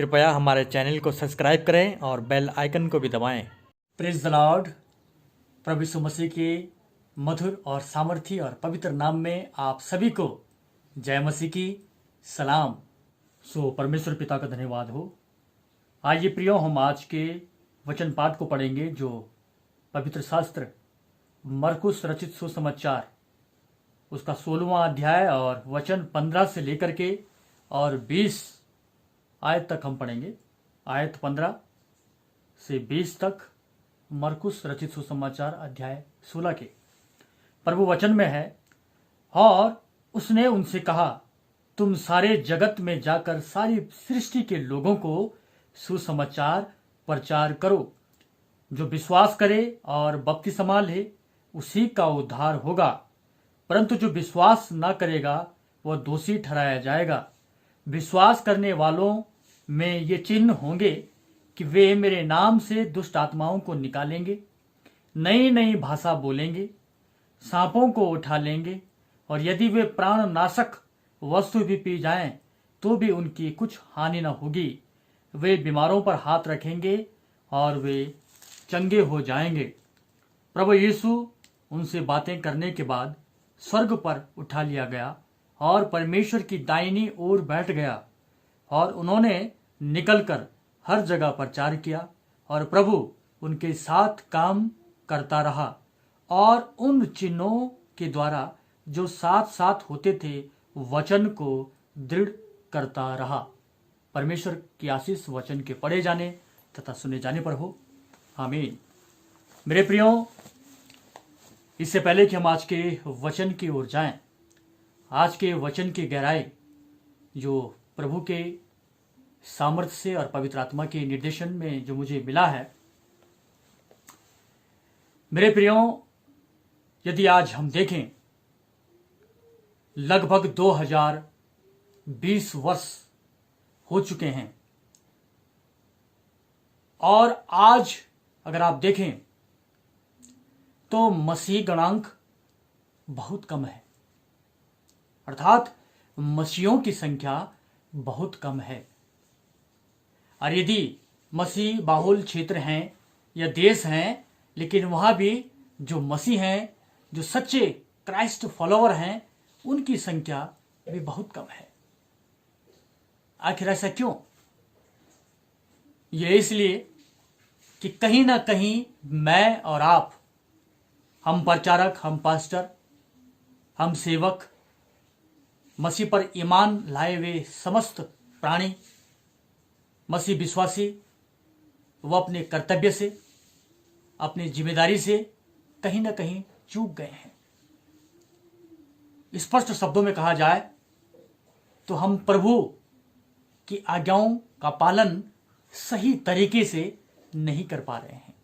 कृपया हमारे चैनल को सब्सक्राइब करें और बेल आइकन को भी दबाएं। Praise the Lord. प्रभु यीशु मसीह के मधुर और सामर्थी और पवित्र नाम में आप सभी को जय मसीह की सलाम। परमेश्वर पिता का धन्यवाद हो। आइए प्रियो, हम आज के वचन पाठ को पढ़ेंगे जो पवित्र शास्त्र मरकुस रचित सुसमाचार उसका 16वां अध्याय और वचन 15 से लेकर के और 20 आयत तक हम पढ़ेंगे। आयत 15 से 20 तक मरकुस रचित सुसमाचार अध्याय 16 के प्रभु वचन में है। और उसने उनसे कहा, तुम सारे जगत में जाकर सारी सृष्टि के लोगों को सुसमाचार प्रचार करो। जो विश्वास करे और बपतिस्मा ले उसी का उद्धार होगा, परंतु जो विश्वास न करेगा वह दोषी ठहराया जाएगा। विश्वास करने वालों में ये चिन्ह होंगे कि वे मेरे नाम से दुष्ट आत्माओं को निकालेंगे, नई नई भाषा बोलेंगे, सांपों को उठा लेंगे, और यदि वे प्राण नाशक वस्तु भी पी जाएं तो भी उनकी कुछ हानि न होगी। वे बीमारों पर हाथ रखेंगे और वे चंगे हो जाएंगे। प्रभु यीशु उनसे बातें करने के बाद स्वर्ग पर उठा लिया गया और परमेश्वर की दाहिनी ओर बैठ गया। और उन्होंने निकलकर हर जगह प्रचार किया और प्रभु उनके साथ काम करता रहा और उन चिन्हों के द्वारा जो साथ साथ होते थे वचन को दृढ़ करता रहा। परमेश्वर की आशीष वचन के पढ़े जाने तथा सुने जाने पर हो, आमीन। मेरे प्रियो, इससे पहले कि हम आज के वचन की ओर जाएं, आज के वचन की गहराई जो प्रभु के सामर्थ्य से और पवित्र आत्मा के निर्देशन में जो मुझे मिला है, मेरे प्रियो, यदि आज हम देखें लगभग 2020 वर्ष हो चुके हैं और आज अगर आप देखें तो मसीह गणांक बहुत कम है, अर्थात मसीहों की संख्या बहुत कम है। और यदि मसीह बाहुल क्षेत्र हैं या देश हैं, लेकिन वहां भी जो मसीह हैं, जो सच्चे क्राइस्ट फॉलोवर हैं, उनकी संख्या भी बहुत कम है। आखिर ऐसा क्यों? यह इसलिए कि कहीं ना कहीं मैं और आप, हम प्रचारक, हम पास्टर, हम सेवक, मसीह पर ईमान लाए हुए समस्त प्राणी, मसीह विश्वासी, वो अपने कर्तव्य से, अपनी जिम्मेदारी से कहीं ना कहीं चूक गए हैं। स्पष्ट शब्दों में कहा जाए तो हम प्रभु की आज्ञाओं का पालन सही तरीके से नहीं कर पा रहे हैं,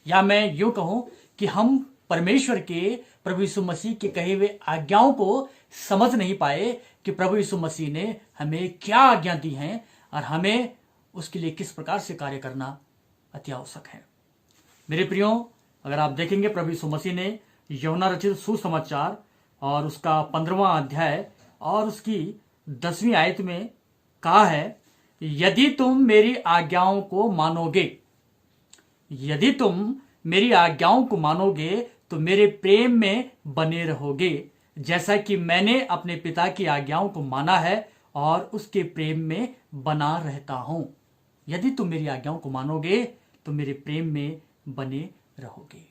या मैं यूं कहूं कि हम परमेश्वर के, प्रभु यीशु मसीह के कहे हुए आज्ञाओं को समझ नहीं पाए कि प्रभु यीशु मसीह ने हमें क्या आज्ञा दी हैं और हमें उसके लिए किस प्रकार से कार्य करना अति आवश्यक है। मेरे प्रियो, अगर आप देखेंगे प्रभु यीशु मसीह ने यूहन्ना रचित सुसमाचार और उसका 15वां अध्याय और उसकी 10वीं आयत में कहा है, यदि तुम मेरी आज्ञाओं को मानोगे, यदि तुम मेरी आज्ञाओं को मानोगे तो मेरे प्रेम में बने रहोगे, जैसा कि मैंने अपने पिता की आज्ञाओं को माना है और उसके प्रेम में बना रहता हूं। यदि तुम मेरी आज्ञाओं को मानोगे तो मेरे प्रेम में बने रहोगे।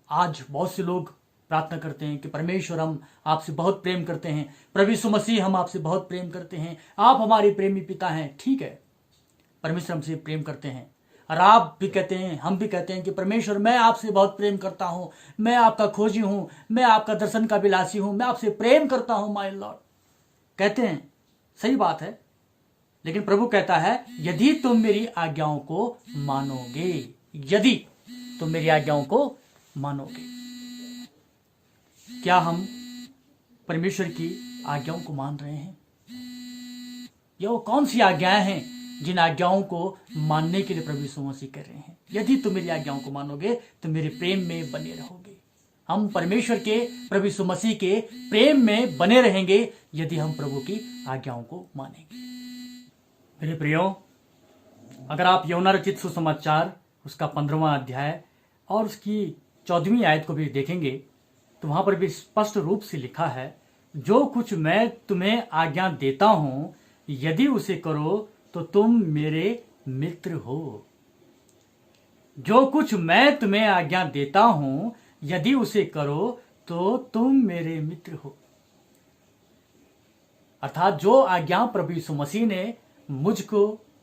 आज बहुत से लोग प्रार्थना करते हैं कि परमेश्वर, हम आपसे बहुत प्रेम करते हैं, प्रभु यीशु मसीह हम आपसे बहुत प्रेम करते हैं, आप हमारे प्रेमी पिता हैं। ठीक है, परमेश्वर हमसे प्रेम करते हैं और आप भी कहते हैं, हम भी कहते हैं कि परमेश्वर, मैं आपसे बहुत प्रेम करता हूं, मैं आपका खोजी हूं, मैं आपका दर्शन का विलासी हूं, मैं आपसे प्रेम करता हूं माय लॉर्ड। कहते हैं, सही बात है, लेकिन प्रभु कहता है, यदि तुम मेरी आज्ञाओं को मानोगे, यदि तुम मेरी आज्ञाओं को मानोगे। क्या हम परमेश्वर की आज्ञाओं को मान रहे हैं? यह वो कौन सी आज्ञाएं हैं जिन आज्ञाओं को मानने के लिए प्रभु यीशु मसीह कह रहे हैं, यदि तुम मेरी आज्ञाओं को मानोगे तो मेरे प्रेम में बने रहोगे। हम परमेश्वर के, प्रभु यीशु मसीह के प्रेम में बने रहेंगे यदि हम प्रभु की आज्ञाओं को मानेंगे। मेरे प्रियो, अगर आप यूहन्ना रचित सुसमाचार उसका 15वां अध्याय और उसकी 14वीं आयत को भी देखेंगे तो वहां पर भी स्पष्ट रूप से लिखा है, जो कुछ मैं तुम्हें आज्ञा देता हूं यदि उसे करो तो तुम मेरे मित्र हो। जो कुछ मैं तुम्हें आज्ञा देता हूं यदि उसे करो तो तुम मेरे मित्र हो। अर्थात जो आज्ञा प्रभु यीशु मसीह ने मुझको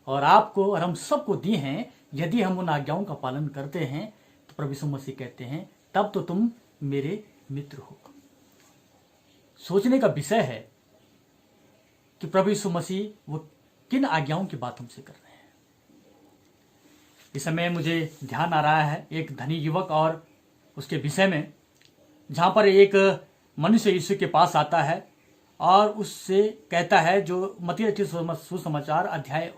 और आपको और हम सबको दी हैं, यदि हम उन आज्ञाओं का पालन करते हैं तो प्रभु यीशु मसीह कहते हैं तब तो तुम मेरे मित्र हो। सोचने का विषय है कि प्रभु यीशु मसीह वो किन आज्ञाओं की बात हमसे कर रहे हैं। इस समय मुझे ध्यान आ रहा है एक धनी युवक और उसके विषय में, जहां पर एक मनुष्य यीशु के पास आता है और उससे कहता है, जो मत्ती रचित सुसमाचार अध्याय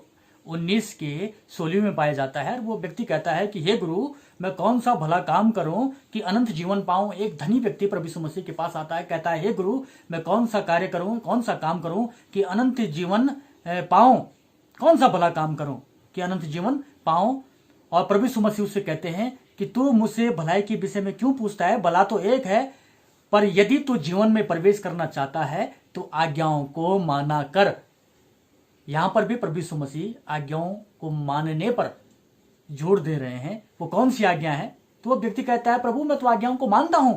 19 के 16 में पाया जाता है। वो व्यक्ति कहता है कि हे गुरु, मैं कौन सा भला काम करूं कि अनंत जीवन पाऊं। एक धनी व्यक्ति प्रभु यीशु मसीह के पास आता है, कहता है हे गुरु, मैं कौन सा कार्य करूं, कौन सा काम करूं कि अनंत जीवन पाऊं। कौन सा भला काम करूं कि अनंत जीवन पाऊं। और प्रभु यीशु मसीह उससे कहते हैं कि तू मुझसे भलाई के विषय में क्यों पूछता है। भला तो एक है, पर यदि तू जीवन में प्रवेश करना चाहता है तो आज्ञाओं को माना कर। यहां पर भी प्रभु यीशु मसीह आज्ञाओं को मानने पर जोर दे रहे हैं। वो कौन सी आज्ञा है? तो वो व्यक्ति कहता है, प्रभु मैं तो आज्ञाओं को मानता हूं।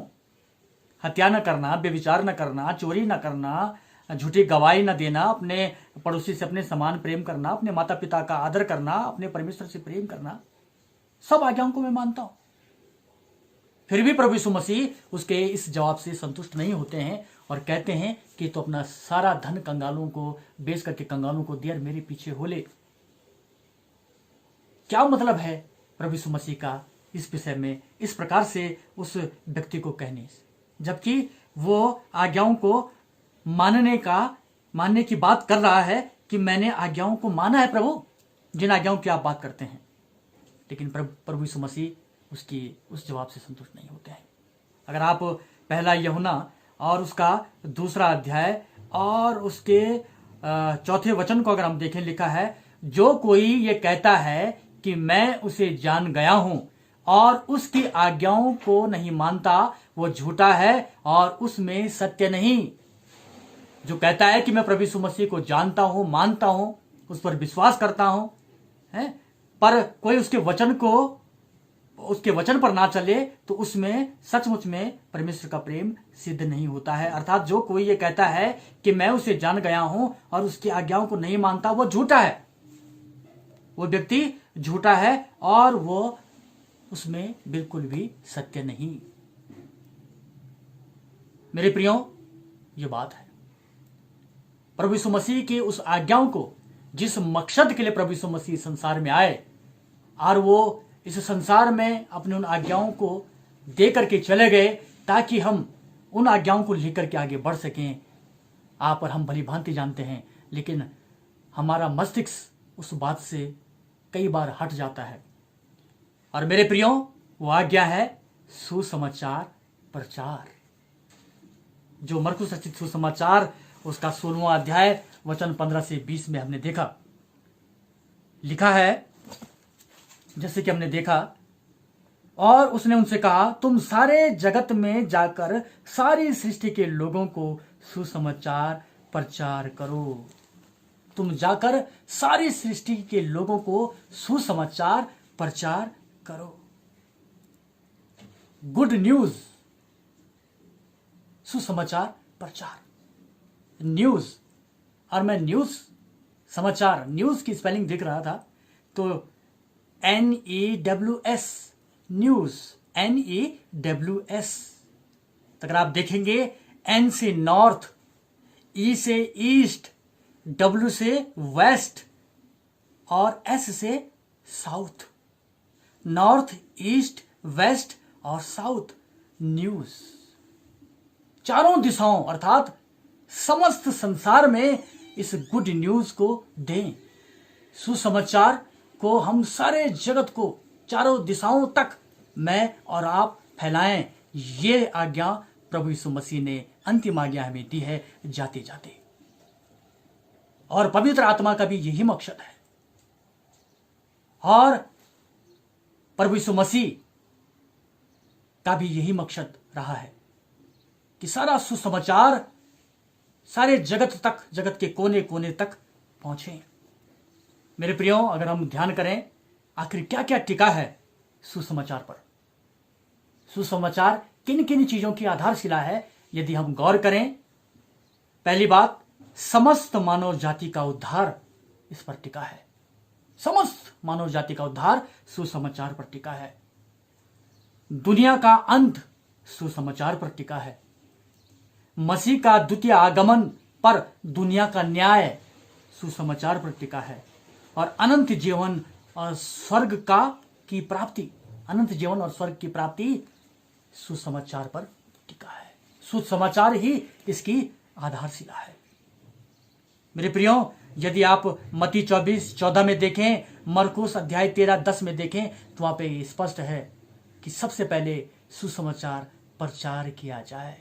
हत्या न करना, व्यभिचार न करना, चोरी न करना, झूठी गवाही न देना, अपने पड़ोसी से अपने समान प्रेम करना, अपने माता पिता का आदर करना, अपने परमेश्वर से प्रेम करना, सब आज्ञाओं को मैं मानता हूं। फिर भी प्रभु यीशु मसीह उसके इस जवाब से संतुष्ट नहीं होते हैं और कहते हैं कि तो अपना सारा धन कंगालों को बेच करके कंगालों को दे और मेरे पीछे हो ले। क्या मतलब है प्रभु यीशु मसीह का इस विषय में इस प्रकार से उस व्यक्ति को कहने से, जबकि वो आज्ञाओं को मानने की बात कर रहा है कि मैंने आज्ञाओं को माना है प्रभु, जिन आज्ञाओं की आप बात करते हैं। लेकिन प्रभु यीशु मसीह उसकी उस जवाब से संतुष्ट नहीं होते हैं। अगर आप पहला यूहन्ना और उसका 2 अध्याय और उसके 4 वचन को अगर हम देखें, लिखा है, जो कोई ये कहता है कि मैं उसे जान गया हूं और उसकी आज्ञाओं को नहीं मानता, वो झूठा है और उसमें सत्य नहीं। जो कहता है कि मैं प्रभु यीशु मसीह को जानता हूं, मानता हूं, उस पर विश्वास करता हूं, है, पर कोई उसके वचन पर ना चले तो उसमें सचमुच में परमेश्वर का प्रेम सिद्ध नहीं होता है। अर्थात जो कोई ये कहता है कि मैं उसे जान गया हूं और उसकी आज्ञाओं को नहीं मानता, वो झूठा है। वो व्यक्ति झूठा है और वो उसमें बिल्कुल भी सत्य नहीं। मेरे प्रियो, ये बात है प्रभु यीशु मसीह की उस आज्ञाओं को, जिस मकसद के लिए प्रभु यीशु मसीह संसार में आए और वो इस संसार में अपने उन आज्ञाओं को दे करके चले गए ताकि हम उन आज्ञाओं को लेकर के आगे बढ़ सकें। आप और हम भली भांति जानते हैं, लेकिन हमारा मस्तिष्क उस बात से कई बार हट जाता है। और मेरे प्रियो, वो आज्ञा है सुसमाचार प्रचार, जो मरकुस रचित सुसमाचार उसका 16वां अध्याय वचन 15 से 20 में हमने देखा। लिखा है, जैसे कि हमने देखा, और उसने उनसे कहा, तुम सारे जगत में जाकर सारी सृष्टि के लोगों को सुसमाचार प्रचार करो। तुम जाकर सारी सृष्टि के लोगों को सुसमाचार प्रचार करो। गुड न्यूज, सुसमाचार प्रचार, न्यूज। और मैं न्यूज, समाचार, न्यूज की स्पेलिंग देख रहा था तो NEWS, न्यूज, NEWS। अगर आप देखेंगे, N से नॉर्थ, E से ईस्ट, W से वेस्ट और S से साउथ। नॉर्थ, ईस्ट, वेस्ट और साउथ, न्यूज। चारों दिशाओं अर्थात समस्त संसार में इस गुड न्यूज को दें। सुसमाचार को हम सारे जगत को, चारों दिशाओं तक मैं और आप फैलाएं। ये आज्ञा प्रभु यीशु मसीह ने अंतिम आज्ञा हमें दी है जाते जाते। और पवित्र आत्मा का भी यही मकसद है और प्रभु यीशु मसीह का भी यही मकसद रहा है कि सारा सुसमाचार सारे जगत तक, जगत के कोने कोने तक पहुंचे। मेरे प्रियो, अगर हम ध्यान करें आखिर क्या क्या टिका है सुसमाचार पर, सुसमाचार किन किन चीजों की आधारशिला है, यदि हम गौर करें, पहली बात, समस्त मानव जाति का उद्धार इस पर टिका है। समस्त मानव जाति का उद्धार सुसमाचार पर टिका है। दुनिया का अंत सुसमाचार पर टिका है। मसीह का द्वितीय आगमन पर दुनिया का न्याय सुसमाचार पर टिका है। और अनंत जीवन और स्वर्ग का की प्राप्ति, अनंत जीवन और स्वर्ग की प्राप्ति सुसमाचार पर टिका है। सुसमाचार ही इसकी आधारशिला है। मेरे प्रियो, यदि आप मत्ती 24:14 में देखें, मरकुस अध्याय 13:10 में देखें, तो वहां पे स्पष्ट है कि सबसे पहले सुसमाचार प्रचार किया जाए।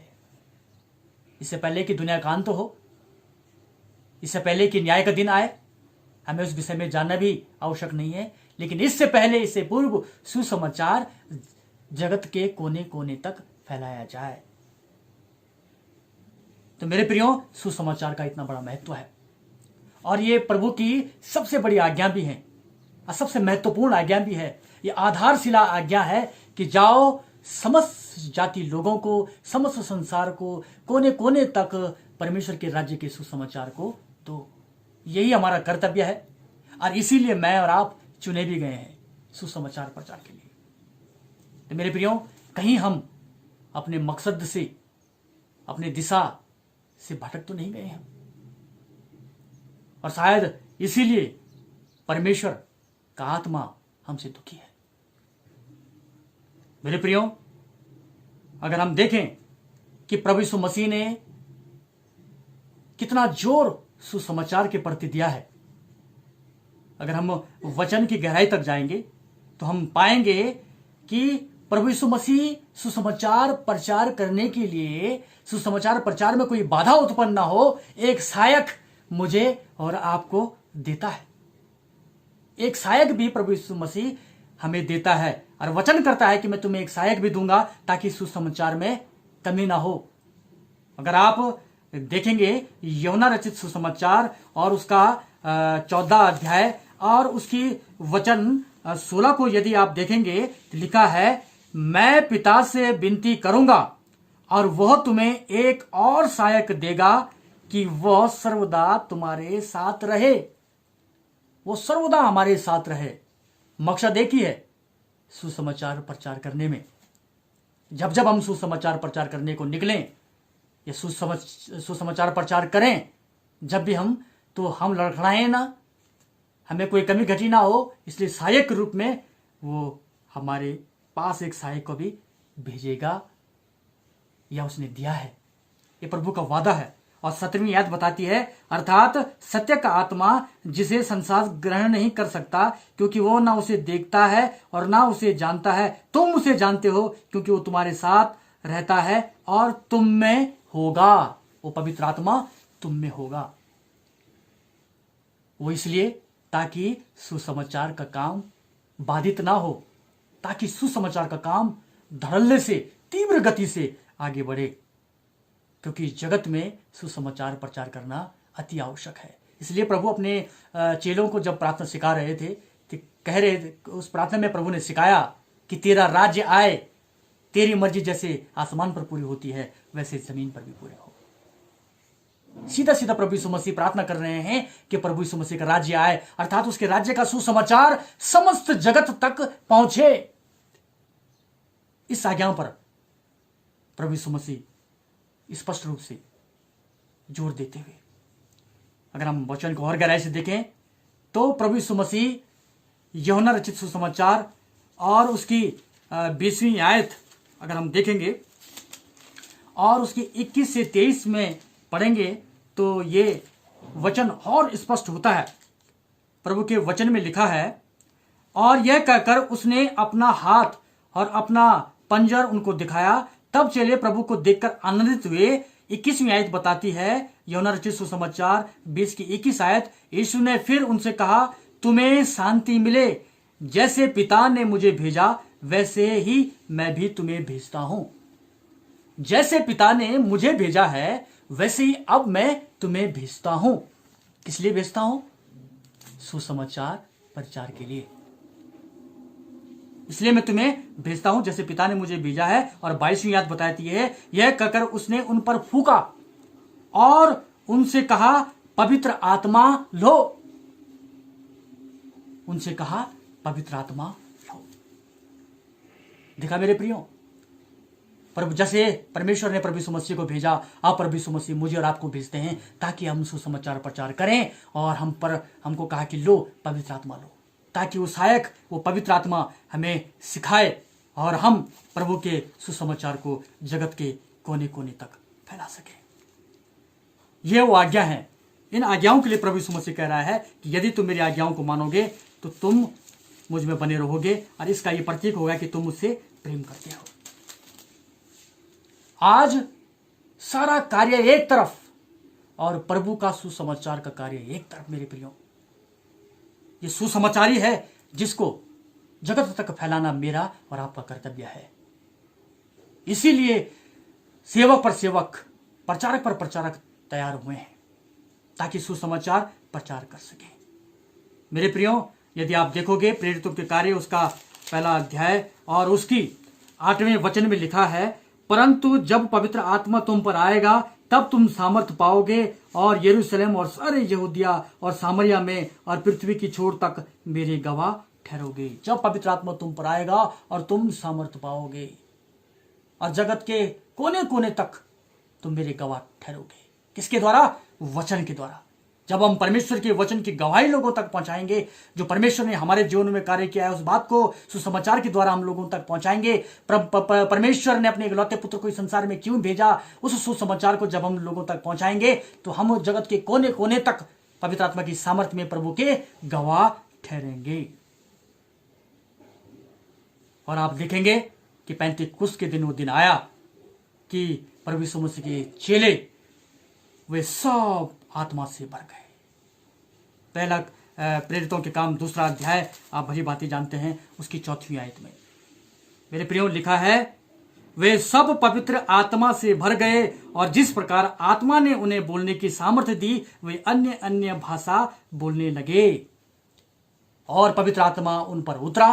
इससे पहले कि दुनिया का अंत हो, इससे पहले कि न्याय का दिन आए, हमें उस विषय में जानना भी आवश्यक नहीं है, लेकिन इससे पहले, इससे पूर्व सुसमाचार जगत के कोने कोने तक फैलाया जाए। तो मेरे प्रियो, सुसमाचार का इतना बड़ा महत्व है और ये प्रभु की सबसे बड़ी आज्ञा भी है और सबसे महत्वपूर्ण आज्ञा भी है। ये आधारशिला आज्ञा है कि जाओ, समस्त जाति लोगों को, समस्त संसार को, कोने कोने तक परमेश्वर के राज्य के सुसमाचार को दो। यही हमारा कर्तव्य है और इसीलिए मैं और आप चुने भी गए हैं सुसमाचार प्रचार के लिए। तो मेरे प्रियो, कहीं हम अपने मकसद से, अपने दिशा से भटक तो नहीं गए हैं, और शायद इसीलिए परमेश्वर का आत्मा हमसे दुखी है। मेरे प्रियो, अगर हम देखें कि प्रभु यीशु मसीह ने कितना जोर सुसमाचार के प्रति दिया है, अगर हम वचन की गहराई तक जाएंगे तो हम पाएंगे कि प्रभु यीशु मसीह सुसमाचार प्रचार करने के लिए, सुसमाचार प्रचार में कोई बाधा उत्पन्न ना हो, एक सहायक मुझे और आपको देता है। एक सहायक भी प्रभु यीशु मसीह हमें देता है और वचन करता है कि मैं तुम्हें एक सहायक भी दूंगा ताकि सुसमाचार में कमी ना हो। अगर आप देखेंगे यूहन्ना रचित सुसमाचार और उसका 14 अध्याय और उसकी वचन 16 को यदि आप देखेंगे तो लिखा है, मैं पिता से विनती करूंगा और वह तुम्हें एक और सहायक देगा कि वह सर्वदा तुम्हारे साथ रहे। वो सर्वदा हमारे साथ रहे। मकसद एक ही है, सुसमाचार प्रचार करने में। जब जब हम सुसमाचार प्रचार करने को निकलें या सुसमाचार प्रचार करें, जब भी हम, तो हम लड़खड़ाएं ना, हमें कोई कमी घटी ना हो, इसलिए सहायक रूप में वो हमारे पास एक सहायक को भी भेजेगा या उसने दिया है। ये प्रभु का वादा है। और 17वीं आयत बताती है, अर्थात सत्य का आत्मा जिसे संसार ग्रहण नहीं कर सकता क्योंकि वो ना उसे देखता है और ना उसे जानता है, तुम उसे जानते हो क्योंकि वो तुम्हारे साथ रहता है और तुम में होगा। वो पवित्र आत्मा तुम में होगा। वो इसलिए ताकि सुसमाचार का काम बाधित ना हो, ताकि सुसमाचार का काम धड़ल्ले से, तीव्र गति से आगे बढ़े, क्योंकि जगत में सुसमाचार प्रचार करना अति आवश्यक है। इसलिए प्रभु अपने चेलों को जब प्रार्थना सिखा रहे थे तो कह रहे थे, उस प्रार्थना में प्रभु ने सिखाया कि तेरा राज्य आए, तेरी मर्जी जैसे आसमान पर पूरी होती है वैसे जमीन पर भी पूरे हो। सीधा सीधा प्रभु यीशु मसीह प्रार्थना कर रहे हैं कि प्रभु यीशु मसीह का राज्य आए, अर्थात उसके राज्य का सुसमाचार समस्त जगत तक पहुंचे। इस आज्ञा पर प्रभु यीशु मसीह स्पष्ट रूप से जोर देते हुए, अगर हम वचन को और गहराई से देखें तो प्रभु यीशु मसीह यूहन्ना रचित सुसमाचार और उसकी 20वीं आयत अगर हम देखेंगे और उसकी 21 से 23 में पढ़ेंगे तो ये वचन और स्पष्ट होता है। प्रभु के वचन में लिखा है, और यह कहकर उसने अपना हाथ और अपना पंजर उनको दिखाया। तब चेले प्रभु को देखकर आनंदित हुए। 21वीं आयत बताती है, यूहन्ना रचित सुसमाचार 20 की 21 आयत, यीशु ने फिर उनसे कहा, तुम्हें शांति मिले। जैसे पिता ने मुझे भेजा वैसे ही मैं भी तुम्हें भेजता हूं। जैसे पिता ने मुझे भेजा है वैसे ही अब मैं तुम्हें भेजता हूं। किस लिए भेजता हूं? सुसमाचार प्रचार के लिए। इसलिए मैं तुम्हें भेजता हूं जैसे पिता ने मुझे भेजा है। और 22वीं आयत बताती है, यह कहकर उसने उन पर फूंका और उनसे कहा, पवित्र आत्मा लो। उनसे कहा, पवित्र आत्मा लो। देखा मेरे प्रियो, पर जैसे परमेश्वर ने प्रभु यीशु मसीह को भेजा, आप प्रभु यीशु मसीह मुझे और आपको भेजते हैं ताकि हम सुसमाचार प्रचार करें। और हमको कहा कि लो पवित्र आत्मा लो, ताकि वो सहायक, वो पवित्र आत्मा हमें सिखाए और हम प्रभु के सुसमाचार को जगत के कोने कोने तक फैला सके। ये वो आज्ञा है। इन आज्ञाओं के लिए प्रभु यीशु मसीह कह रहा है कि यदि तुम मेरी आज्ञाओं को मानोगे तो तुम मुझ में बने रहोगे, और इसका ये प्रतीक होगा कि तुम मुझसे प्रेम करते हो। आज सारा कार्य एक तरफ और प्रभु का सुसमाचार का कार्य एक तरफ। मेरे प्रियो, ये सुसमाचार ही है जिसको जगत तक फैलाना मेरा और आपका कर्तव्य है। इसीलिए सेवक पर सेवक, प्रचारक पर प्रचारक तैयार हुए हैं ताकि सुसमाचार प्रचार कर सके। मेरे प्रियो, यदि आप देखोगे प्रेरितों के कार्य उसका पहला अध्याय और उसकी 8वें वचन में लिखा है, परंतु जब पवित्र आत्मा तुम पर आएगा तब तुम सामर्थ पाओगे और यरूशलेम और सारे यहूदिया और सामरिया में और पृथ्वी की छोर तक मेरे गवाह ठहरोगे। जब पवित्र आत्मा तुम पर आएगा और तुम सामर्थ पाओगे और जगत के कोने कोने तक तुम मेरे गवाह ठहरोगे। किसके द्वारा? वचन के द्वारा। जब हम परमेश्वर के वचन की गवाही लोगों तक पहुंचाएंगे, जो परमेश्वर ने हमारे जीवन में कार्य किया है उस बात को सुसमाचार के द्वारा हम लोगों तक पहुंचाएंगे। परमेश्वर ने अपने इकलौते पुत्र को इस संसार में क्यों भेजा, उस सुसमाचार को जब हम लोगों तक पहुंचाएंगे तो हम जगत के कोने कोने तक पवित्र आत्मा की सामर्थ्य में प्रभु के गवाह ठहरेंगे। और आप देखेंगे कि पेंतीकुस्त के दिन वो दिन आया कि प्रभु यीशु मसीह के चेले वे सब आत्मा से भर गए। पहला प्रेरितों के काम 2 अध्याय, आप भली बातें जानते हैं, उसकी 4वीं आयत में मेरे प्रियो लिखा है, वे सब पवित्र आत्मा से भर गए और जिस प्रकार आत्मा ने उन्हें बोलने की सामर्थ्य दी वे अन्य अन्य भाषा बोलने लगे। और पवित्र आत्मा उन पर उतरा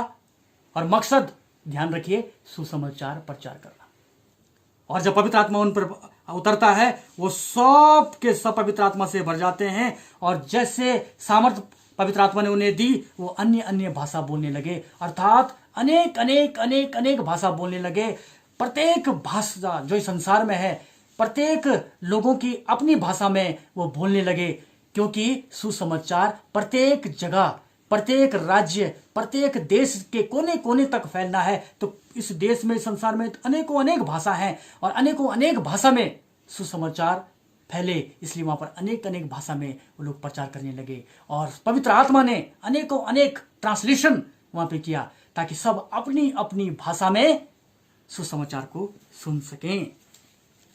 और मकसद, ध्यान रखिए, सुसमाचार प्रचार करना। और जब पवित्र आत्मा उन पर उतरता है वो सब के सब पवित्र आत्मा से भर जाते हैं और जैसे सामर्थ्य पवित्र आत्मा ने उन्हें दी वो अन्य अन्य भाषा बोलने लगे। अर्थात अनेक अनेक अनेक अनेक भाषा बोलने लगे। प्रत्येक भाषा जो इस संसार में है, प्रत्येक लोगों की अपनी भाषा में वो बोलने लगे, क्योंकि सुसमाचार प्रत्येक जगह, प्रत्येक राज्य, प्रत्येक देश के कोने कोने तक फैलना है। तो इस देश में, संसार में अनेकों अनेक भाषा हैं और अनेकों अनेक भाषा में सुसमाचार फैले, इसलिए वहां पर अनेक अनेक भाषा में वो लोग प्रचार करने लगे। और पवित्र आत्मा ने अनेकों अनेक ट्रांसलेशन वहां पे किया ताकि सब अपनी अपनी भाषा में सुसमाचार को सुन सकें।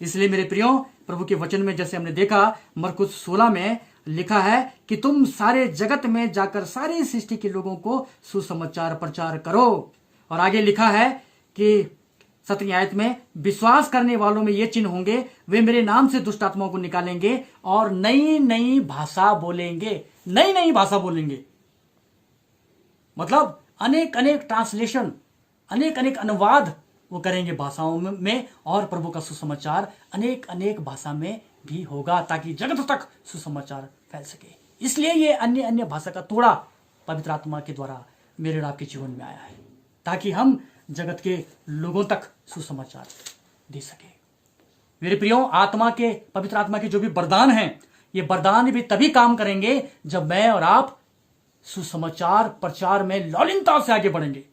इसलिए मेरे प्रियो, प्रभु के वचन में जैसे हमने देखा मरकुस 16 में लिखा है कि तुम सारे जगत में जाकर सारी सृष्टि के लोगों को सुसमाचार प्रचार करो। और आगे लिखा है कि 7वीं आयत में, विश्वास करने वालों में ये चिन्ह होंगे, वे मेरे नाम से दुष्ट आत्माओं को निकालेंगे और नई नई भाषा बोलेंगे। नई नई भाषा बोलेंगे मतलब अनेक अनेक ट्रांसलेशन, अनेक अनेक अनुवाद वो करेंगे भाषाओं में, और प्रभु का सुसमाचार अनेक अनेक भाषा में भी होगा ताकि जगत तक सुसमाचार फैल सके। इसलिए ये अन्य अन्य भाषा का तोड़ा पवित्र आत्मा के द्वारा मेरे और आपके जीवन में आया है ताकि हम जगत के लोगों तक सुसमाचार दे सके। मेरे प्रियो, आत्मा के, पवित्र आत्मा के जो भी वरदान हैं, ये वरदान भी तभी काम करेंगे जब मैं और आप सुसमाचार प्रचार में लौलीनता से आगे बढ़ेंगे,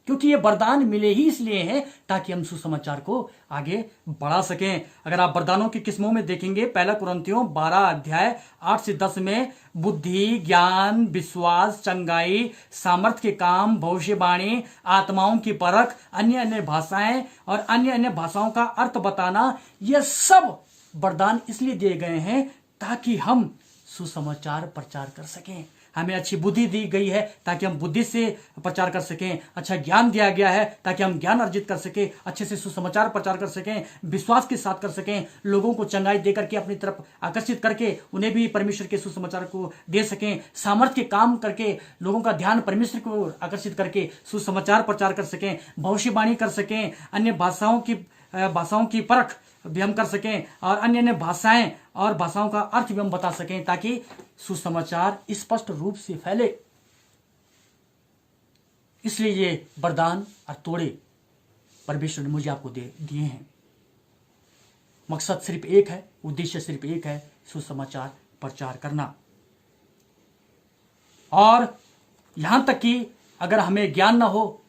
क्योंकि ये वरदान मिले ही इसलिए हैं ताकि हम सुसमाचार को आगे बढ़ा सकें। अगर आप वरदानों की किस्मों में देखेंगे, 1 कुरिन्थियों 12 अध्याय 8 से 10 में बुद्धि, ज्ञान, विश्वास, चंगाई, सामर्थ्य के काम, भविष्यवाणी, आत्माओं की परख, अन्य अन्य भाषाएं और अन्य अन्य भाषाओं का अर्थ बताना, यह सब वरदान इसलिए दिए गए हैं ताकि हम सुसमाचार प्रचार कर सकें। हमें अच्छी बुद्धि दी गई है ताकि हम बुद्धि से प्रचार कर सकें, अच्छा ज्ञान दिया गया है ताकि हम ज्ञान अर्जित कर सकें, अच्छे से सुसमाचार प्रचार कर सकें, विश्वास के साथ कर सकें, लोगों को चंगाई दे करके अपनी तरफ आकर्षित करके उन्हें भी परमेश्वर के सुसमाचार को दे सकें, सामर्थ्य के काम करके लोगों का ध्यान परमेश्वर को आकर्षित करके सुसमाचार प्रचार कर सकें, भविष्यवाणी कर सकें, अन्य भाषाओं की परख भी हम कर सकें और अन्य अन्य भाषाएं और भाषाओं का अर्थ भी हम बता सकें ताकि सुसमाचार स्पष्ट रूप से फैले। इसलिए ये वरदान और तोड़े परमेश्वर ने मुझे आपको दिए हैं। मकसद सिर्फ एक है, उद्देश्य सिर्फ एक है, सुसमाचार प्रचार करना। और यहां तक कि अगर हमें ज्ञान ना हो,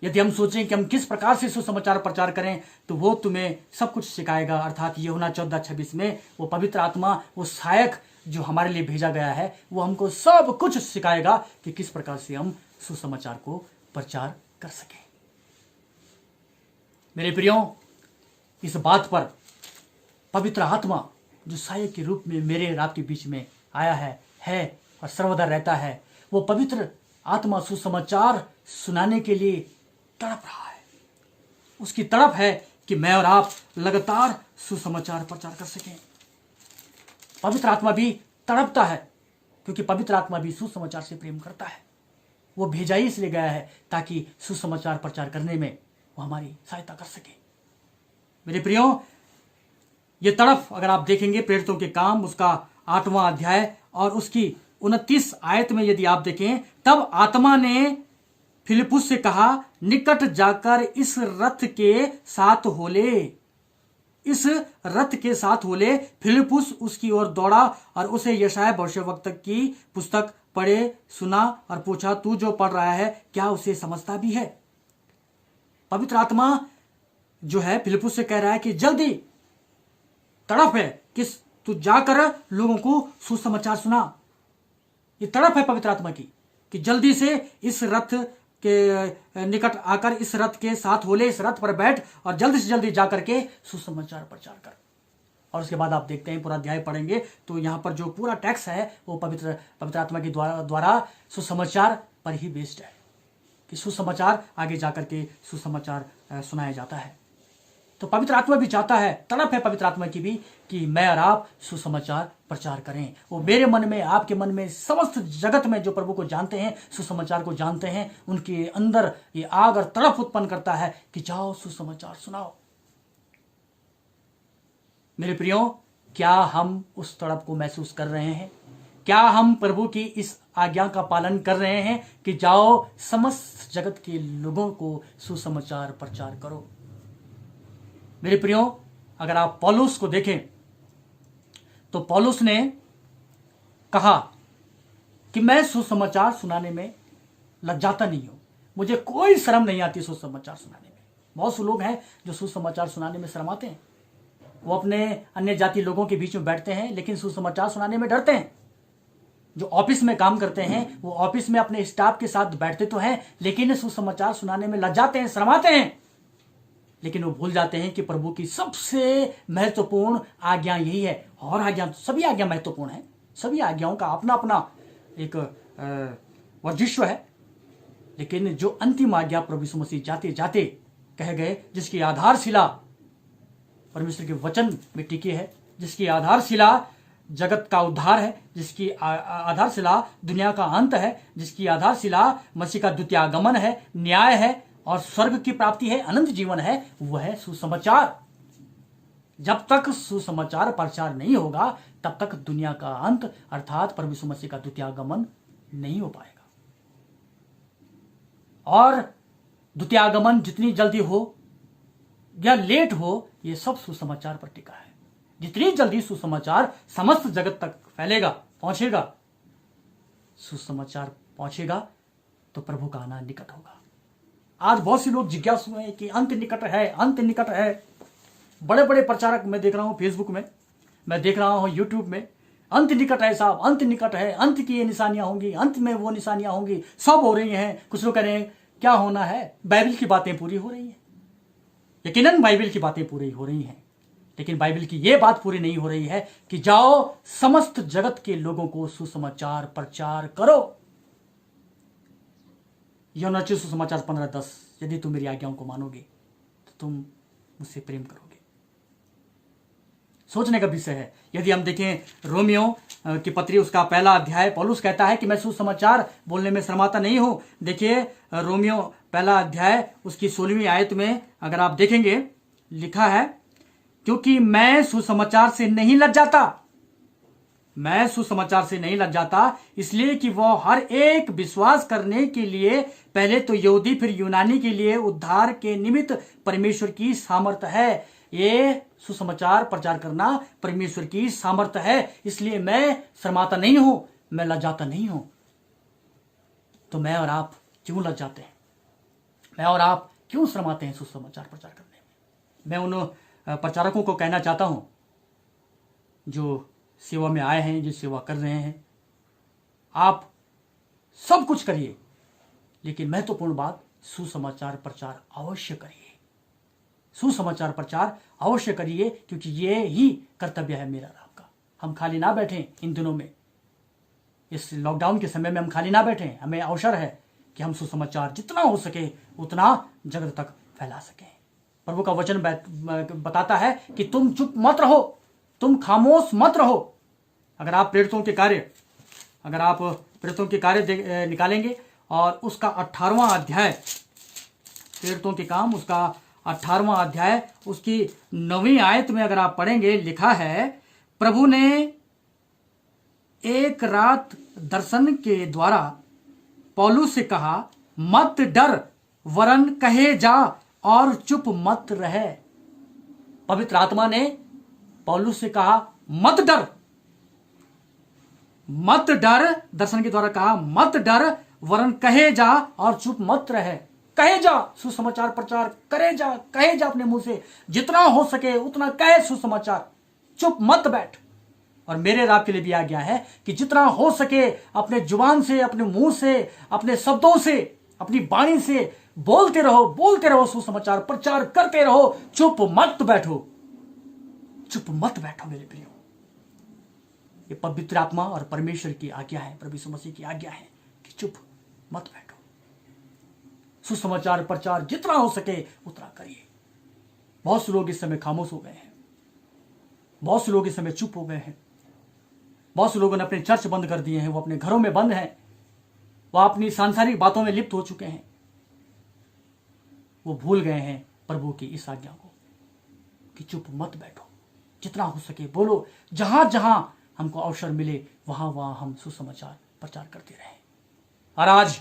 यदि हम सोचें कि हम किस प्रकार से सुसमाचार प्रचार करें, तो वो तुम्हें सब कुछ सिखाएगा। अर्थात यूहन्ना 14:26 में वो पवित्र आत्मा, वो सहायक जो हमारे लिए भेजा गया है, वो हमको सब कुछ सिखाएगा कि किस प्रकार से हम सुसमाचार को प्रचार कर सकें। मेरे प्रियो, इस बात पर पवित्र आत्मा जो सहायक के रूप में मेरे और आपके बीच में आया है और सर्वदा रहता है, वो पवित्र आत्मा सुसमाचार सुनाने के लिए तड़प रहा है। उसकी तड़प है कि मैं और आप लगातार सुसमाचार प्रचार कर सकें। पवित्र आत्मा भी तड़पता है क्योंकि पवित्र आत्मा भी सुसमाचार से प्रेम करता है। वो भेजा ही इसलिए गया है ताकि सुसमाचार प्रचार करने में वो हमारी सहायता कर सके। मेरे प्रियो, ये तड़प अगर आप देखेंगे प्रेरितों के काम उसका 8वां अध्याय और उसकी 29 आयत में यदि आप देखें, तब आत्मा ने फिलिपुस से कहा, निकट जाकर इस रथ के साथ हो ले। इस रथ के साथ हो ले। फिलिपुस उसकी ओर दौड़ा और उसे यशायाह भविष्यवक्ता की पुस्तक पढ़े सुना और पूछा, तू जो पढ़ रहा है क्या उसे समझता भी है? पवित्र आत्मा जो है फिलिपुस से कह रहा है कि जल्दी तड़प है कि तू जाकर लोगों को सुसमाचार सुना। ये तड़प है पवित्र आत्मा की कि जल्दी से इस रथ के निकट आकर इस रथ के साथ हो ले, इस रथ पर बैठ और जल्दी से जल्दी जाकर के सुसमाचार प्रचार कर। और उसके बाद आप देखते हैं पूरा अध्याय पढ़ेंगे तो यहाँ पर जो पूरा टेक्स्ट है वो पवित्र आत्मा के द्वारा सुसमाचार पर ही बेस्ड है कि सुसमाचार आगे जाकर के सुसमाचार सुनाया जाता है। तो पवित्र आत्मा भी चाहता है, तड़प है पवित्र आत्मा की भी कि मैं और आप सुसमाचार प्रचार करें। वो मेरे मन में, आपके मन में, समस्त जगत में जो प्रभु को जानते हैं, सुसमाचार को जानते हैं, उनके अंदर ये आग और तड़प उत्पन्न करता है कि जाओ सुसमाचार सुनाओ। मेरे प्रियो, क्या हम उस तड़प को महसूस कर रहे हैं? क्या हम प्रभु की इस आज्ञा का पालन कर रहे हैं कि जाओ समस्त जगत के लोगों को सुसमाचार प्रचार करो? मेरे प्रियो, अगर आप पौलुस को देखें तो पौलुस ने कहा कि मैं सुसमाचार सुनाने में लज्जाता नहीं हूं, मुझे कोई शर्म नहीं आती सुसमाचार सुनाने में। बहुत से लोग हैं जो सुसमाचार सुनाने में शर्माते हैं। वो अपने अन्य जाति लोगों के बीच में बैठते हैं लेकिन सुसमाचार सुनाने में डरते हैं। जो ऑफिस में काम करते हैं वो ऑफिस में अपने स्टाफ के साथ बैठते तो हैं लेकिन सुसमाचार सुनाने में लज्जाते हैं, शर्माते हैं। लेकिन वो भूल जाते हैं कि प्रभु की सबसे महत्वपूर्ण आज्ञा यही है। और आज्ञा, सभी आज्ञा महत्वपूर्ण है, सभी आज्ञाओं का अपना अपना एक वर्जिष्व है, लेकिन जो अंतिम आज्ञा प्रभु यीशु मसीह जाते जाते कह गए, जिसकी आधारशिला परमेश्वर के वचन में टिकी है, जिसकी आधारशिला जगत का उद्धार है, जिसकी आधारशिला दुनिया का अंत है, जिसकी आधारशिला मसीह का द्वितीय आगमन है, न्याय है और स्वर्ग की प्राप्ति है, अनंत जीवन है, वह है सुसमाचार। जब तक सुसमाचार प्रचार नहीं होगा तब तक दुनिया का अंत अर्थात प्रभु यीशु मसीह का द्वितीय आगमन नहीं हो पाएगा। और द्वितीय आगमन जितनी जल्दी हो या लेट हो, यह सब सुसमाचार पर टिका है। जितनी जल्दी सुसमाचार समस्त जगत तक फैलेगा, पहुंचेगा, सुसमाचार पहुंचेगा, तो प्रभु का आना निकट होगा। आज बहुत से लोग जिज्ञासु हैं कि अंत निकट है, अंत निकट है। बड़े बड़े प्रचारक मैं देख रहा हूं फेसबुक में, मैं देख रहा हूं यूट्यूब में, अंत निकट है साहब, अंत निकट है, अंत की ये निशानियां होंगी, अंत में वो निशानियां होंगी, सब हो रही हैं। कुछ लोग कह रहे हैं क्या होना है, बाइबल की बातें पूरी हो रही हैं। यकीनन बाइबल की बातें पूरी हो रही हैं, लेकिन बाइबल की यह बात पूरी नहीं हो रही है कि जाओ समस्त जगत के लोगों को सुसमाचार प्रचार करो। यूहन्ना सुसमाचार 15:10, यदि तुम मेरी आज्ञाओं को मानोगे तो तुम मुझसे प्रेम करोगे। सोचने का विषय है। यदि हम देखें रोमियो की पत्री उसका पहला अध्याय, पौलुस कहता है कि मैं सुसमाचार बोलने में शर्माता नहीं हूं। देखिए रोमियो पहला अध्याय उसकी 16वीं आयत में अगर आप देखेंगे लिखा है, क्योंकि मैं सुसमाचार से नहीं लजाता, मैं सुसमाचार से नहीं लजाता, इसलिए कि वह हर एक विश्वास करने के लिए पहले तो यहूदी फिर यूनानी के लिए उद्धार के निमित्त परमेश्वर की सामर्थ है। ये सुसमाचार प्रचार करना परमेश्वर की सामर्थ है, इसलिए मैं शर्माता नहीं हूं, मैं लजाता नहीं हूं। तो मैं और आप क्यों लजाते हैं? मैं और आप क्यों शर्माते हैं सुसमाचार प्रचार करने में? मैं उन प्रचारकों को कहना चाहता हूं जो सेवा में आए हैं, जो सेवा कर रहे हैं, आप सब कुछ करिए, लेकिन महत्वपूर्ण बात सुसमाचार प्रचार अवश्य करिए। सुसमाचार प्रचार अवश्य करिए, क्योंकि ये ही कर्तव्य है मेरा और आपका। हम खाली ना बैठें इन दिनों में, इस लॉकडाउन के समय में हम खाली ना बैठें। हमें अवसर है कि हम सुसमाचार जितना हो सके उतना जगत तक फैला सकें। प्रभु का वचन बताता है कि तुम चुप मत रहो, तुम खामोश मत रहो। अगर आप प्रेरितों के कार्य निकालेंगे और उसका 18वां अध्याय, प्रेरितों के काम उसका 18वां अध्याय उसकी 9वीं आयत में अगर आप पढ़ेंगे, लिखा है, प्रभु ने एक रात दर्शन के द्वारा पौलुस से कहा, मत डर, वरन कहे जा और चुप मत रहे। पवित्र आत्मा ने पौलुस से कहा मत डर, मत डर, दर्शन के द्वारा कहा मत डर, वरन कहे जा और चुप मत रहे। कहे जा, सुसमाचार प्रचार करे जा, कहे जा अपने मुंह से, जितना हो सके उतना कहे सुसमाचार, चुप मत बैठ। और मेरे राब के लिए भी आज्ञा है कि जितना हो सके अपने जुबान से, अपने मुंह से, अपने शब्दों से, अपनी वाणी से बोलते रहो, सुसमाचार प्रचार करते रहो, चुप मत बैठो, चुप मत बैठो मेरे प्रियो। ये पवित्र आत्मा और परमेश्वर की आज्ञा है, प्रभु यीशु मसीह की आज्ञा है कि चुप मत बैठो। सुसमाचार प्रचार जितना हो सके उतना करिए। बहुत से लोग इस समय खामोश हो गए हैं, बहुत से लोग इस समय चुप हो गए हैं, बहुत से लोगों ने अपने चर्च बंद कर दिए हैं, वो अपने घरों में बंद हैं, वो अपनी सांसारिक बातों में लिप्त हो चुके हैं। वो भूल गए हैं प्रभु की इस आज्ञा को कि चुप मत बैठो, जितना हो सके बोलो, जहां जहां हमको अवसर मिले वहां वहां हम सुसमाचार प्रचार करते रहें। और आज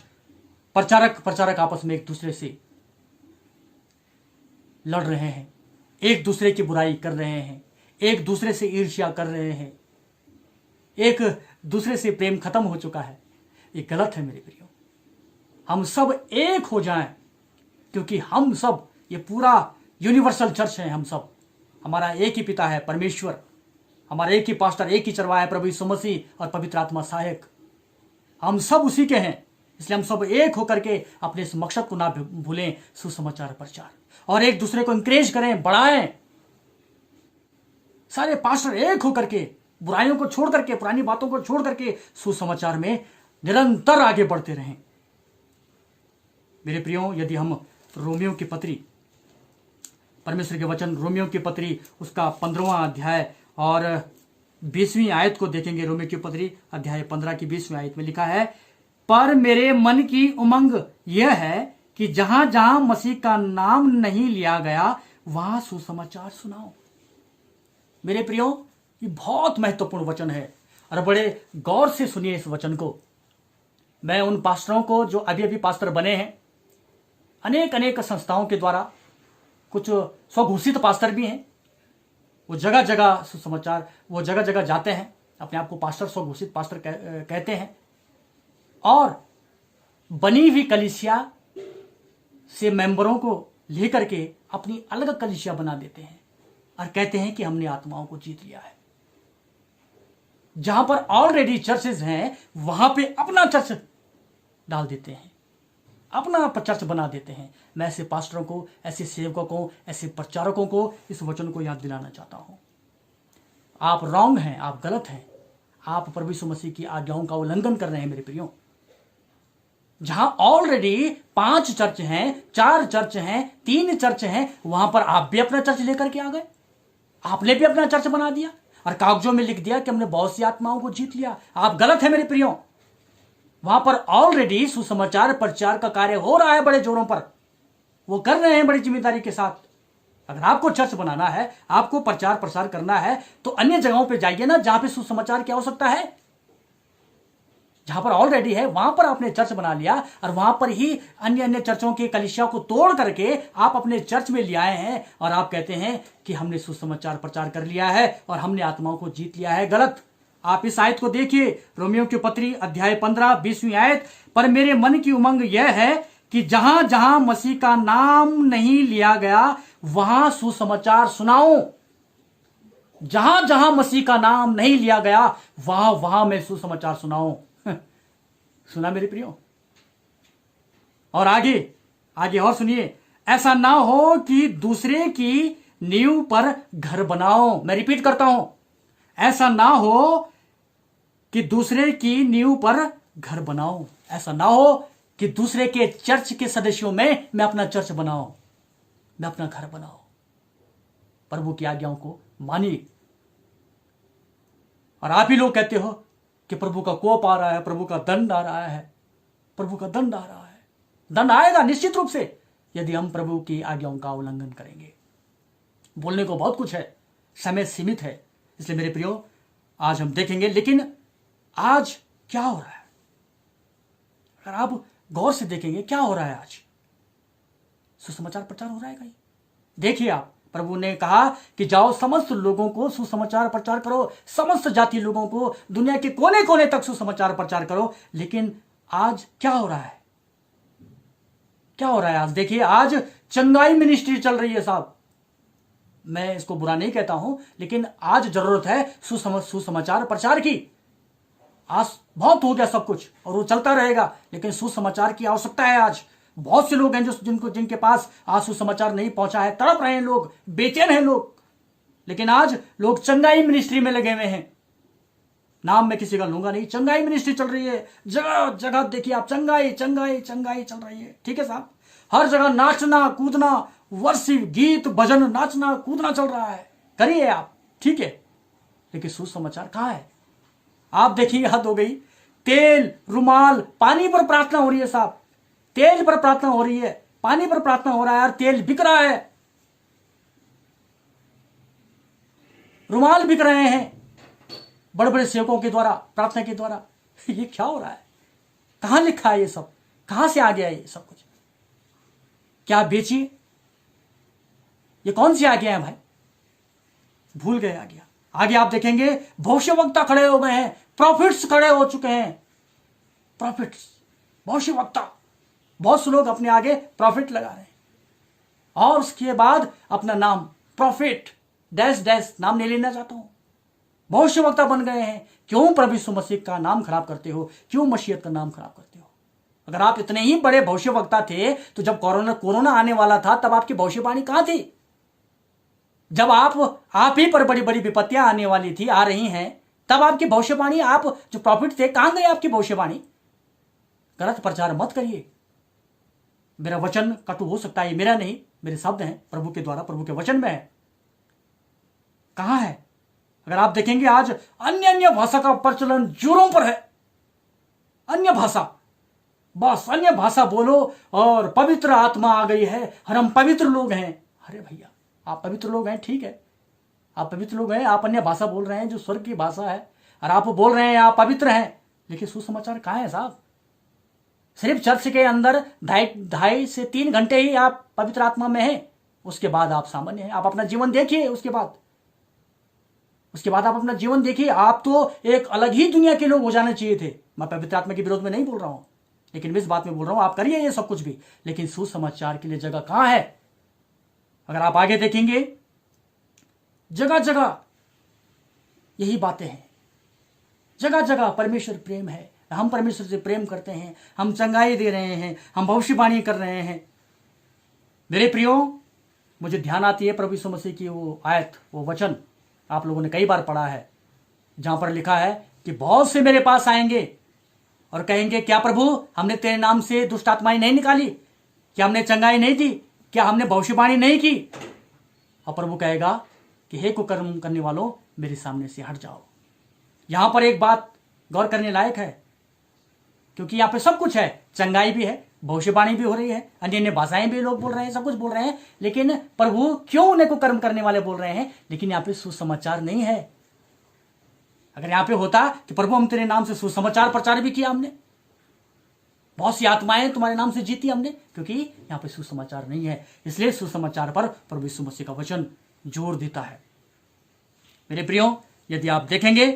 प्रचारक आपस में एक दूसरे से लड़ रहे हैं, एक दूसरे की बुराई कर रहे हैं, एक दूसरे से ईर्ष्या कर रहे हैं, एक दूसरे से प्रेम खत्म हो चुका है। ये गलत है मेरे प्रियो। हम सब एक हो जाएं, क्योंकि हम सब, ये पूरा यूनिवर्सल चर्च है, हम सब, हमारा एक ही पिता है परमेश्वर, हमारा एक ही पास्टर, एक ही चरवाहा है प्रभु यीशु मसीह और पवित्र आत्मा सहायक। हम सब उसी के हैं, इसलिए हम सब एक होकर के अपने इस मकसद को ना भूलें, सुसमाचार प्रचार, और एक दूसरे को इंकरेज करें, बढ़ाएं। सारे पास्टर एक होकर के, बुराइयों को छोड़ करके, पुरानी बातों को छोड़ करके सुसमाचार में निरंतर आगे बढ़ते रहें। मेरे प्रियो, यदि हम रोमियो की पत्री, परमेश्वर के वचन रोमियो की पत्री उसका 15वां अध्याय और 20वीं आयत को देखेंगे, रोमियो की पत्री अध्याय 15 की 20वीं आयत में लिखा है, पर मेरे मन की उमंग यह है कि जहां जहां मसीह का नाम नहीं लिया गया वहां सुसमाचार सुनाओ। मेरे प्रियो, ये बहुत महत्वपूर्ण वचन है और बड़े गौर से सुनिए इस वचन को। मैं उन पास्टरों को जो अभी अभी पास्टर बने हैं, अनेक संस्थाओं के द्वारा, कुछ स्वघोषित पास्टर भी हैं, वो जगह जगह सुसमाचार, वो जगह जगह जाते हैं, अपने आप को पास्टर, स्वघोषित पास्टर कहते हैं, और बनी हुई कलीसिया से मेंबरों को लेकर के अपनी अलग कलीसिया बना देते हैं और कहते हैं कि हमने आत्माओं को जीत लिया है। जहां पर ऑलरेडी चर्चेज हैं वहां पे अपना चर्च डाल देते हैं। अपना चर्च बना देते हैं। मैं ऐसे पास्टरों को, ऐसे सेवकों को, ऐसे प्रचारकों को इस वचन को याद दिलाना चाहता हूं। आप रॉन्ग हैं, आप गलत हैं, आप प्रभु यीशु मसीह की आज्ञाओं का उल्लंघन कर रहे हैं मेरे प्रियो। जहां ऑलरेडी 5 चर्च हैं, 4 चर्च हैं, 3 चर्च हैं, वहां पर आप भी अपना चर्च लेकर के आ गए। आपने भी अपना चर्च बना दिया और कागजों में लिख दिया कि हमने बहुत सी आत्माओं को जीत लिया। आप गलत है मेरे प्रियो। वहां पर ऑलरेडी सुसमाचार प्रचार का कार्य हो रहा है बड़े जोरों पर, वो कर रहे हैं बड़ी जिम्मेदारी के साथ। अगर आपको चर्च बनाना है, आपको प्रचार प्रसार करना है, तो अन्य जगहों पे जाइए ना, जहां पे सुसमाचार की आवश्यकता है। जहां पर ऑलरेडी है वहां पर आपने चर्च बना लिया और वहां पर ही अन्य अन्य चर्चों के कलीसिया को तोड़ करके आप अपने चर्च में ले आए हैं और आप कहते हैं कि हमने सुसमाचार प्रचार कर लिया है और हमने आत्माओं को जीत लिया है। गलत। आप इस आयत को देखिए, रोमियो की पत्री अध्याय 15 20वीं आयत। पर मेरे मन की उमंग यह है कि जहां जहां मसीह का नाम नहीं लिया गया वहां सुसमाचार सुनाओ। जहां जहां मसीह का नाम नहीं लिया गया वहां वहां मैं सुसमाचार सुनाऊं। सुना मेरे प्रियो? और आगे आगे और सुनिए, ऐसा ना हो कि दूसरे की नींव पर घर बनाओ। मैं रिपीट करता हूं, ऐसा ना हो कि दूसरे की नींव पर घर बनाओ। ऐसा ना हो कि दूसरे के चर्च के सदस्यों में मैं अपना चर्च बनाऊं, मैं अपना घर बनाऊं। प्रभु की आज्ञाओं को मानिए। और आप ही लोग कहते हो कि प्रभु का कोप आ रहा है, प्रभु का दंड आ रहा है, प्रभु का दंड आ रहा है। दंड आएगा निश्चित रूप से यदि हम प्रभु की आज्ञाओं का उल्लंघन करेंगे। बोलने को बहुत कुछ है, समय सीमित है, इसलिए मेरे प्रियो आज हम देखेंगे। लेकिन आज क्या हो रहा है, अगर आप गौर से देखेंगे क्या हो रहा है आज, सुसमाचार प्रचार हो रहा है कहीं। देखिए आप, प्रभु ने कहा कि जाओ समस्त लोगों को सुसमाचार प्रचार करो, समस्त जाति लोगों को दुनिया के कोने कोने तक सुसमाचार प्रचार करो। लेकिन आज क्या हो रहा है, क्या हो रहा है आज? देखिए आज चंगाई मिनिस्ट्री चल रही है साहब। मैं इसको बुरा नहीं कहता हूं, लेकिन आज जरूरत है सुसमाचार प्रचार की। आज बहुत हो गया सब कुछ और वो चलता रहेगा, लेकिन सुसमाचार की आवश्यकता है आज। बहुत से लोग हैं जिनके पास आज सुसमाचार नहीं पहुंचा है, तड़प रहे हैं लोग, बेचैन हैं लोग। लेकिन आज लोग चंगाई मिनिस्ट्री में लगे हुए हैं। नाम मैं किसी का लूंगा नहीं, चंगाई मिनिस्ट्री चल रही है। जगह जगह देखिए आप, चंगाई चंगाई चंगाई चल रही है। ठीक है साहब, हर जगह नाचना कूदना, वर्षिप गीत भजन, नाचना कूदना चल रहा है। करिए आप, ठीक है, लेकिन सुसमाचार कहां है? आप देखिए हद हो गई। तेल, रुमाल, पानी पर प्रार्थना हो रही है साहब। तेल पर प्रार्थना हो रही है, पानी पर प्रार्थना हो रहा है यार। तेल बिक रहा है, रुमाल बिक रहे हैं बड़े बड़े सेवकों के द्वारा, प्रार्थना के द्वारा। ये क्या हो रहा है? कहां लिखा है ये सब? कहां से आ गया ये सब कुछ? क्या बेचिए? ये कौन सी आज्ञा है भाई? भूल गए आज्ञा। आगे आप देखेंगे भविष्यवक्ता खड़े हो गए हैं, प्रॉफिट्स खड़े हो चुके हैं। प्रॉफिट्स, भविष्यवक्ता, बहुत से लोग अपने आगे प्रॉफिट लगा रहे हैं और उसके बाद अपना नाम प्रॉफिट डैश डैश, नाम नहीं लेना चाहता हूं, भविष्यवक्ता बन गए हैं। क्यों प्रभु यीशु मसीह का नाम खराब करते हो? क्यों मसीहत का नाम खराब करते हो? अगर आप इतने ही बड़े भविष्यवक्ता थे तो जब कोरोना आने वाला था तब आपकी भविष्यवाणी कहां थी? जब आप ही पर बड़ी बड़ी विपत्तियां आने वाली थी, आ रही हैं, तब आपकी भविष्यवाणी, आप जो प्रॉफिट थे, कहां गए आपकी भविष्यवाणी? गलत प्रचार मत करिए। मेरा वचन कटु हो सकता है, ये मेरा नहीं, मेरे शब्द हैं प्रभु के द्वारा, प्रभु के वचन में है। कहां है? अगर आप देखेंगे आज अन्य अन्य भाषा का प्रचलन जोरों पर है। अन्य भाषा, बस अन्य भाषा बोलो और पवित्र आत्मा आ गई है और हम पवित्र लोग हैं। अरे भैया, आप पवित्र लोग हैं, ठीक है, आप पवित्र लोग हैं, आप अन्य भाषा बोल रहे हैं जो स्वर्ग की भाषा है और आप बोल रहे हैं आप पवित्र हैं, लेकिन सुसमाचार कहां है साहब? सिर्फ चर्च के अंदर 2.5 से 3 घंटे ही आप पवित्र आत्मा में हैं, उसके बाद आप सामान्य हैं। आप अपना जीवन देखिए, उसके बाद आप अपना जीवन देखिए। आप तो एक अलग ही दुनिया के लोग हो जाने चाहिए थे। मैं पवित्र आत्मा के विरोध में नहीं बोल रहा हूं, लेकिन मैं इस बात में बोल रहा हूं आप करिए ये सब कुछ भी, लेकिन सुसमाचार के लिए जगह कहां है? अगर आप आगे देखेंगे जगह जगह यही बातें हैं। जगह जगह परमेश्वर प्रेम है, हम परमेश्वर से प्रेम करते हैं, हम चंगाई दे रहे हैं, हम भविष्यवाणी कर रहे हैं। मेरे प्रियो, मुझे ध्यान आती है प्रभु यीशु मसीह की वो आयत, वो वचन आप लोगों ने कई बार पढ़ा है, जहां पर लिखा है कि बहुत से मेरे पास आएंगे और कहेंगे, क्या प्रभु हमने तेरे नाम से दुष्ट आत्माएं नहीं निकाली? क्या हमने चंगाई नहीं दी? क्या हमने भविष्यवाणी नहीं की? और प्रभु कहेगा कि हे कुकर्म करने वालों, मेरे सामने से हट जाओ। यहां पर एक बात गौर करने लायक है, क्योंकि यहां पे सब कुछ है, चंगाई भी है, भविष्यवाणी भी हो रही है, अन्य अन्य भाषाएं भी लोग बोल रहे हैं, सब कुछ बोल रहे हैं, लेकिन प्रभु क्यों उन्हें कुकर्म करने वाले बोल रहे हैं? लेकिन यहां पे सुसमाचार नहीं है। अगर यहां पे होता कि प्रभु हम तेरे नाम से सुसमाचार प्रचार भी किया हमने, बहुत सी आत्माएं तुम्हारे नाम से जीती हमने, क्योंकि यहां पे सुसमाचार नहीं है। इसलिए सुसमाचार पर प्रभु यीशु मसीह का वचन जोर देता है। मेरे प्रियो, यदि आप देखेंगे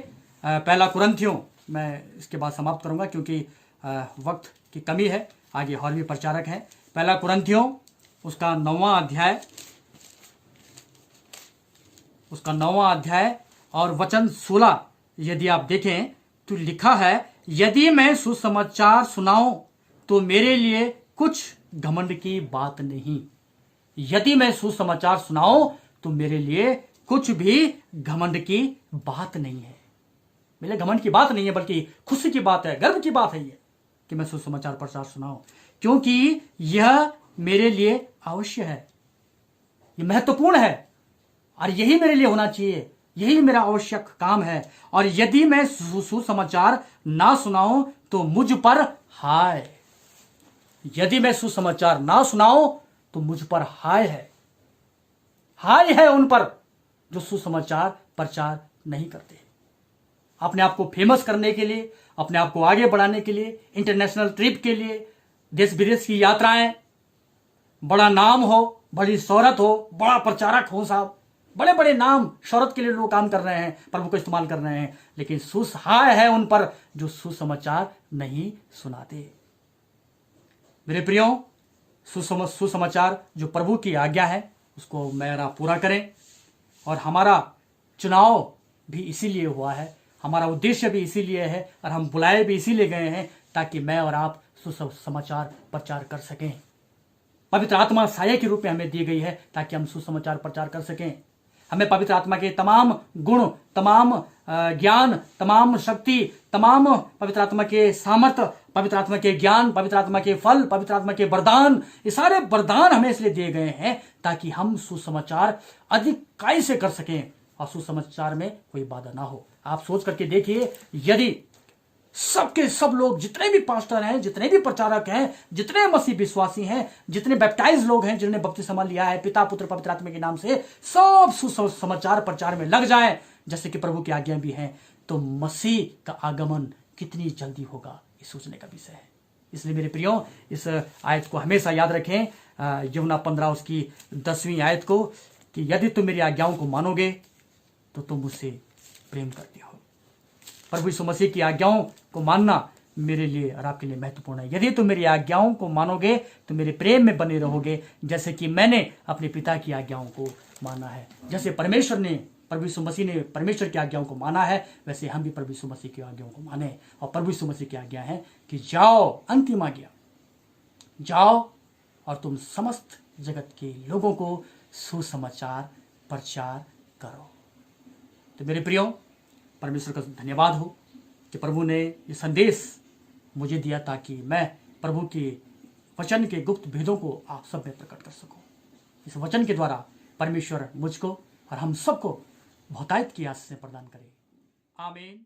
पहला कुरिन्थियों, मैं इसके बाद समाप्त करूंगा क्योंकि वक्त की कमी है, आगे और भी प्रचारक हैं। पहला कुरिन्थियों उसका 9वां अध्याय और वचन 16 यदि आप देखें तो लिखा है, यदि मैं सुसमाचार सुनाऊं तो मेरे लिए कुछ घमंड की बात नहीं। यदि मैं सुसमाचार सुनाऊं तो मेरे लिए कुछ भी घमंड की बात नहीं है। मेरे घमंड की बात नहीं है, बल्कि खुशी की बात है, गर्व की बात है ये कि मैं सुसमाचार प्रचार सुनाऊं, क्योंकि यह मेरे लिए अवश्य है, ये महत्वपूर्ण है और यही मेरे लिए होना चाहिए, यही मेरा आवश्यक काम है। और यदि मैं सुसमाचार ना सुनाऊं तो मुझ पर हाय। यदि मैं सुसमाचार ना सुनाऊं तो मुझ पर हाय है, हाय है उन पर जो सुसमाचार प्रचार नहीं करते। अपने आप को फेमस करने के लिए, अपने आप को आगे बढ़ाने के लिए, इंटरनेशनल ट्रिप के लिए, देश विदेश की यात्राएं, बड़ा नाम हो, बड़ी शोहरत हो, बड़ा प्रचारक हो, साहब बड़े बड़े नाम शोहरत के लिए लोग काम कर रहे हैं, प्रभु को इस्तेमाल कर रहे हैं, लेकिन हाय है उन पर जो सुसमाचार नहीं सुनाते। मेरे प्रियो, सुसमाचार जो प्रभु की आज्ञा है उसको मेरा पूरा करें। और हमारा चुनाव भी इसीलिए हुआ है, हमारा उद्देश्य भी इसीलिए है, और हम बुलाए भी इसीलिए गए हैं ताकि मैं और आप सुसमाचार प्रचार कर सकें। पवित्र आत्मा साये के रूप में हमें दी गई है ताकि हम सुसमाचार प्रचार कर सकें। हमें पवित्र आत्मा के तमाम गुण, तमाम ज्ञान, तमाम शक्ति, तमाम पवित्र आत्मा के सामर्थ्य, पवित्र आत्मा के ज्ञान, पवित्र आत्मा के फल, पवित्र आत्मा के वरदान, ये सारे वरदान हमें इसलिए दिए गए हैं ताकि हम सुसमाचार अधिकाई से कर सकें और सुसमाचार में कोई बाधा ना हो। आप सोच करके देखिए, यदि सबके सब लोग, जितने भी पास्टर हैं, जितने भी प्रचारक हैं, जितने मसीह विश्वासी हैं, जितने बैप्टाइज लोग हैं, जिन्होंने बपतिस्मा लिया है पिता पुत्र पवित्र आत्मा के नाम से, सब सुसमाचार प्रचार में लग जाएं जैसे कि प्रभु की आज्ञा भी है, तो मसीह का आगमन कितनी जल्दी होगा ये सोचने का विषय है। इसलिए मेरे प्रियो, इस आयत को हमेशा याद रखें, यूहन्ना 15 उसकी 10वीं आयत को, कि यदि तुम मेरी आज्ञाओं को मानोगे तो तुम मुझसे प्रेम करते हो। प्रभु यीशु मसीह की आज्ञाओं को मानना मेरे लिए और आपके लिए महत्वपूर्ण है। यदि तुम मेरी आज्ञाओं को मानोगे तो मेरे प्रेम में बने रहोगे, जैसे कि मैंने अपने पिता की आज्ञाओं को माना है। जैसे परमेश्वर ने, प्रभु यीशु मसीह ने परमेश्वर की आज्ञाओं को माना है, वैसे हम भी प्रभु यीशु मसीह की आज्ञाओं को माने। और प्रभु यीशु मसीह की आज्ञा है कि जाओ, अंतिम आज्ञा, जाओ और तुम समस्त जगत के लोगों को सुसमाचार प्रचार करो। तो मेरे प्रियो, परमेश्वर का धन्यवाद हो कि प्रभु ने ये संदेश मुझे दिया ताकि मैं प्रभु के वचन के गुप्त भेदों को आप सब में प्रकट कर सकूं। इस वचन के द्वारा परमेश्वर मुझको और हम सबको बहुतायत की आशीष प्रदान करे। आमीन।